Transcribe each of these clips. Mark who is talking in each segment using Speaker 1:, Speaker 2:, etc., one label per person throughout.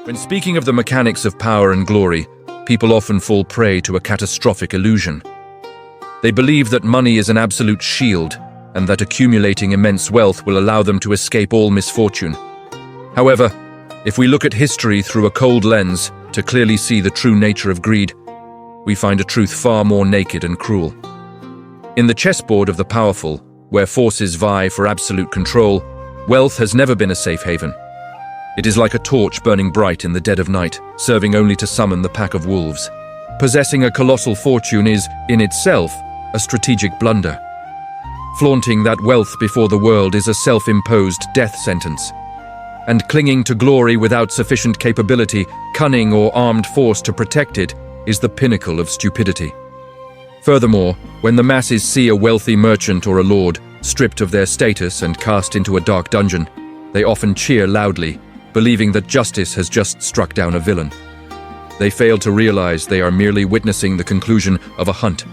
Speaker 1: When speaking of the mechanics of power and glory, people often fall prey to a catastrophic illusion. They believe that money is an absolute shield and that accumulating immense wealth will allow them to escape all misfortune. However, if we look at history through a cold lens to clearly see the true nature of greed, we find a truth far more naked and cruel. In the chessboard of the powerful, where forces vie for absolute control, wealth has never been a safe haven. It is like a torch burning bright in the dead of night, serving only to summon the pack of wolves. Possessing a colossal fortune is, in itself, a strategic blunder. Flaunting that wealth before the world is a self-imposed death sentence. And clinging to glory without sufficient capability, cunning, or armed force to protect it is the pinnacle of stupidity. Furthermore, when the masses see a wealthy merchant or a lord stripped of their status and cast into a dark dungeon, they often cheer loudly, believing that justice has just struck down a villain. They fail to realize they are merely witnessing the conclusion of a hunt.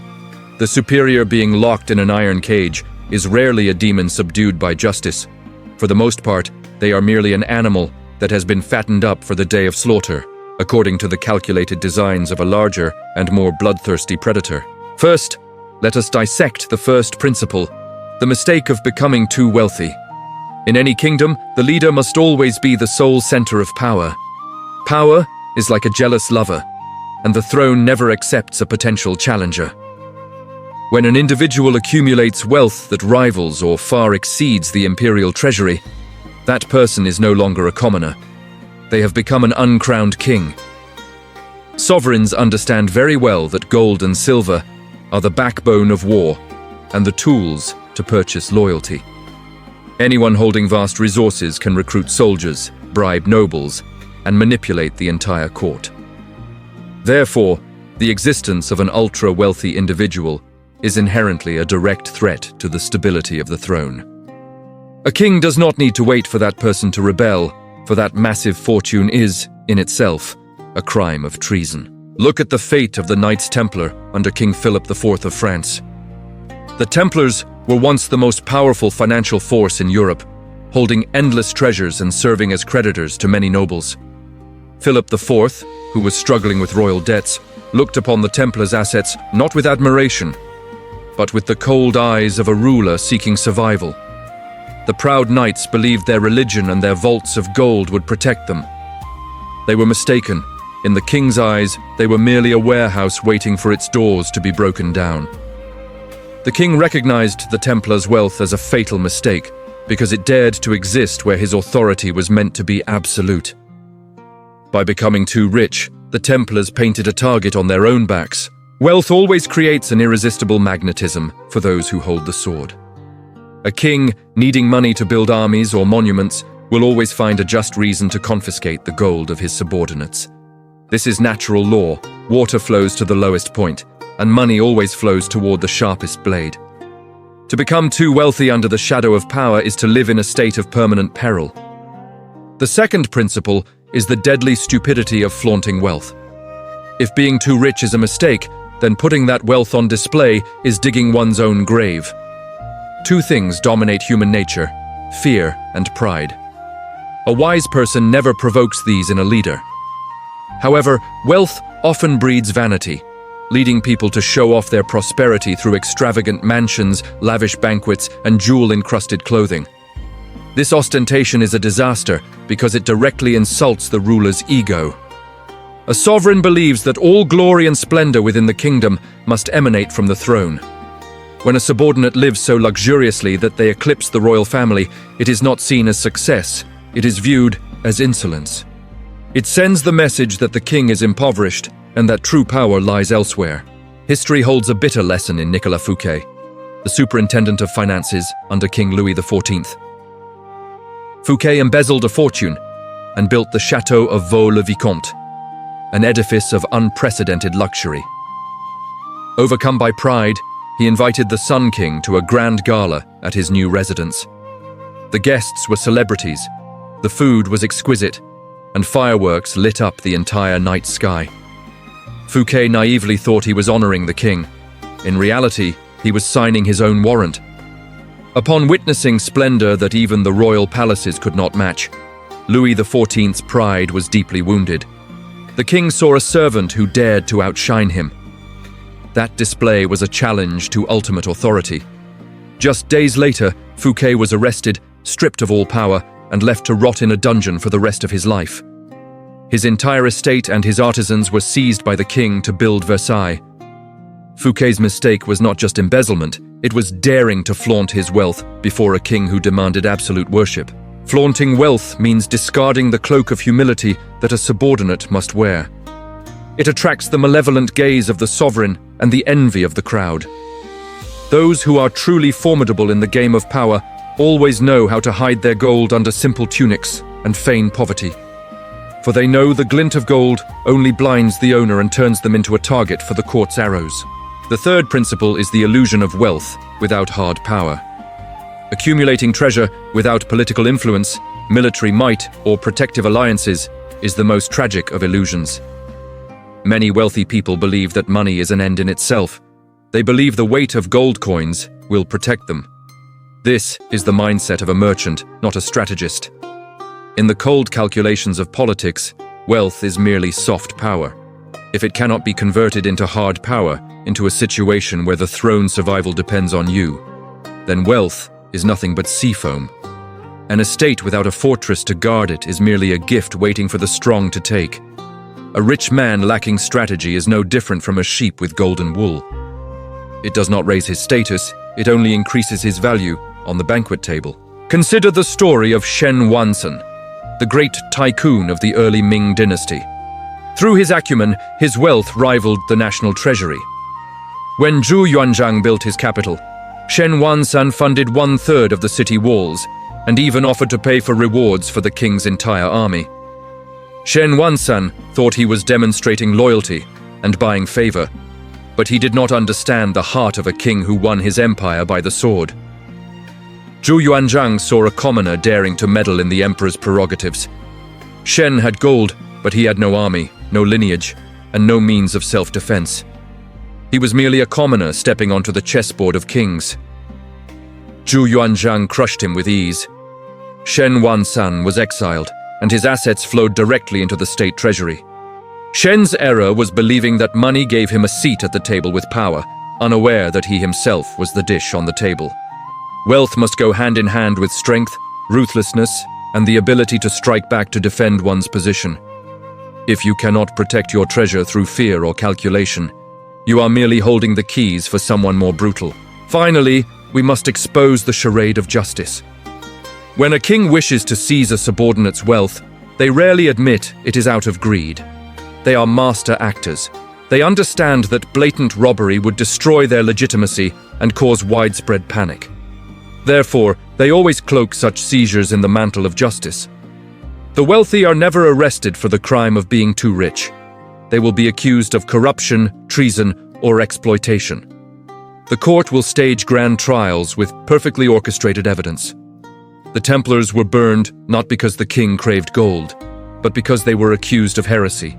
Speaker 1: The superior being locked in an iron cage is rarely a demon subdued by justice. For the most part, they are merely an animal that has been fattened up for the day of slaughter, according to the calculated designs of a larger and more bloodthirsty predator. First, let us dissect the first principle, the mistake of becoming too wealthy. In any kingdom, the leader must always be the sole center of power. Power is like a jealous lover, and the throne never accepts a potential challenger. When an individual accumulates wealth that rivals or far exceeds the imperial treasury, that person is no longer a commoner. They have become an uncrowned king. Sovereigns understand very well that gold and silver are the backbone of war and the tools to purchase loyalty. Anyone holding vast resources can recruit soldiers, bribe nobles, and manipulate the entire court. Therefore, the existence of an ultra-wealthy individual is inherently a direct threat to the stability of the throne. A king does not need to wait for that person to rebel, for that massive fortune is, in itself, a crime of treason. Look at the fate of the Knights Templar under King Philip IV of France. The Templars were once the most powerful financial force in Europe, holding endless treasures and serving as creditors to many nobles. Philip IV, who was struggling with royal debts, looked upon the Templars' assets not with admiration, but with the cold eyes of a ruler seeking survival. The proud knights believed their religion and their vaults of gold would protect them. They were mistaken. In the king's eyes, they were merely a warehouse waiting for its doors to be broken down. The king recognized the Templars' wealth as a fatal mistake because it dared to exist where his authority was meant to be absolute. By becoming too rich, the Templars painted a target on their own backs. Wealth always creates an irresistible magnetism for those who hold the sword. A king, needing money to build armies or monuments, will always find a just reason to confiscate the gold of his subordinates. This is natural law. Water flows to the lowest point, and money always flows toward the sharpest blade. To become too wealthy under the shadow of power is to live in a state of permanent peril. The second principle is the deadly stupidity of flaunting wealth. If being too rich is a mistake, then putting that wealth on display is digging one's own grave. Two things dominate human nature: fear and pride. A wise person never provokes these in a leader. However, wealth often breeds vanity, leading people to show off their prosperity through extravagant mansions, lavish banquets, and jewel-encrusted clothing. This ostentation is a disaster because it directly insults the ruler's ego. A sovereign believes that all glory and splendor within the kingdom must emanate from the throne. When a subordinate lives so luxuriously that they eclipse the royal family, it is not seen as success, it is viewed as insolence. It sends the message that the king is impoverished and that true power lies elsewhere. History holds a bitter lesson in Nicolas Fouquet, the superintendent of finances under King Louis XIV. Fouquet embezzled a fortune and built the Château of Vaux-le-Vicomte, an edifice of unprecedented luxury. Overcome by pride, he invited the Sun King to a grand gala at his new residence. The guests were celebrities, the food was exquisite, and fireworks lit up the entire night sky. Fouquet naively thought he was honoring the king. In reality, he was signing his own warrant. Upon witnessing splendor that even the royal palaces could not match, Louis XIV's pride was deeply wounded. The king saw a servant who dared to outshine him. That display was a challenge to ultimate authority. Just days later, Fouquet was arrested, stripped of all power, and left to rot in a dungeon for the rest of his life. His entire estate and his artisans were seized by the king to build Versailles. Fouquet's mistake was not just embezzlement, it was daring to flaunt his wealth before a king who demanded absolute worship. Flaunting wealth means discarding the cloak of humility that a subordinate must wear. It attracts the malevolent gaze of the sovereign and the envy of the crowd. Those who are truly formidable in the game of power always know how to hide their gold under simple tunics and feign poverty. For they know the glint of gold only blinds the owner and turns them into a target for the court's arrows. The third principle is the illusion of wealth without hard power. Accumulating treasure without political influence, military might, or protective alliances is the most tragic of illusions. Many wealthy people believe that money is an end in itself. They believe the weight of gold coins will protect them. This is the mindset of a merchant, not a strategist. In the cold calculations of politics, wealth is merely soft power. If it cannot be converted into hard power, into a situation where the throne's survival depends on you, then wealth is nothing but sea foam. An estate without a fortress to guard it is merely a gift waiting for the strong to take. A rich man lacking strategy is no different from a sheep with golden wool. It does not raise his status, it only increases his value on the banquet table. Consider the story of Shen Wansan, the great tycoon of the early Ming dynasty. Through his acumen, his wealth rivaled the national treasury. When Zhu Yuanzhang built his capital, Shen Wansan funded 1/3 of the city walls and even offered to pay for rewards for the king's entire army. Shen Wansan thought he was demonstrating loyalty and buying favor, but he did not understand the heart of a king who won his empire by the sword. Zhu Yuanzhang saw a commoner daring to meddle in the emperor's prerogatives. Shen had gold, but he had no army, no lineage, and no means of self-defense. He was merely a commoner stepping onto the chessboard of kings. Zhu Yuanzhang crushed him with ease. Shen Wansan was exiled, and his assets flowed directly into the state treasury. Shen's error was believing that money gave him a seat at the table with power, unaware that he himself was the dish on the table. Wealth must go hand in hand with strength, ruthlessness, and the ability to strike back to defend one's position. If you cannot protect your treasure through fear or calculation, you are merely holding the keys for someone more brutal. Finally, we must expose the charade of justice. When a king wishes to seize a subordinate's wealth, they rarely admit it is out of greed. They are master actors. They understand that blatant robbery would destroy their legitimacy and cause widespread panic. Therefore, they always cloak such seizures in the mantle of justice. The wealthy are never arrested for the crime of being too rich. They will be accused of corruption, treason, or exploitation. The court will stage grand trials with perfectly orchestrated evidence. The Templars were burned not because the king craved gold, but because they were accused of heresy.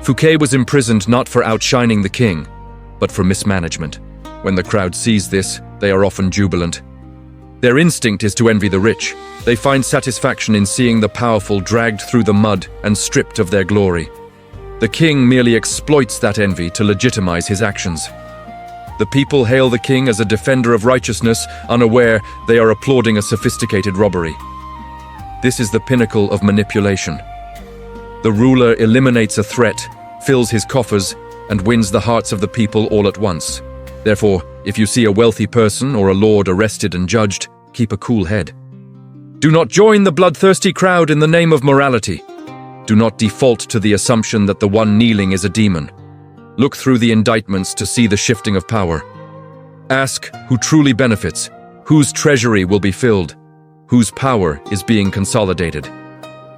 Speaker 1: Fouquet was imprisoned not for outshining the king, but for mismanagement. When the crowd sees this, they are often jubilant. Their instinct is to envy the rich. They find satisfaction in seeing the powerful dragged through the mud and stripped of their glory. The king merely exploits that envy to legitimize his actions. The people hail the king as a defender of righteousness, unaware they are applauding a sophisticated robbery. This is the pinnacle of manipulation. The ruler eliminates a threat, fills his coffers, and wins the hearts of the people all at once. Therefore, if you see a wealthy person or a lord arrested and judged, keep a cool head. Do not join the bloodthirsty crowd in the name of morality. Do not default to the assumption that the one kneeling is a demon. Look through the indictments to see the shifting of power. Ask who truly benefits, whose treasury will be filled, whose power is being consolidated.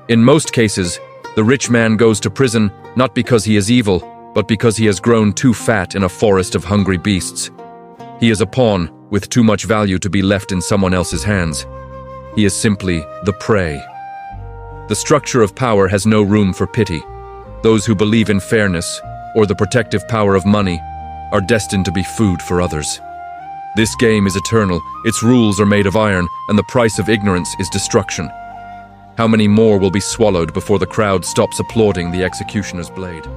Speaker 1: In most cases, the rich man goes to prison not because he is evil, but because he has grown too fat in a forest of hungry beasts. He is a pawn with too much value to be left in someone else's hands. He is simply the prey. The structure of power has no room for pity. Those who believe in fairness, or the protective power of money, are destined to be food for others. This game is eternal, its rules are made of iron, and the price of ignorance is destruction. How many more will be swallowed before the crowd stops applauding the executioner's blade?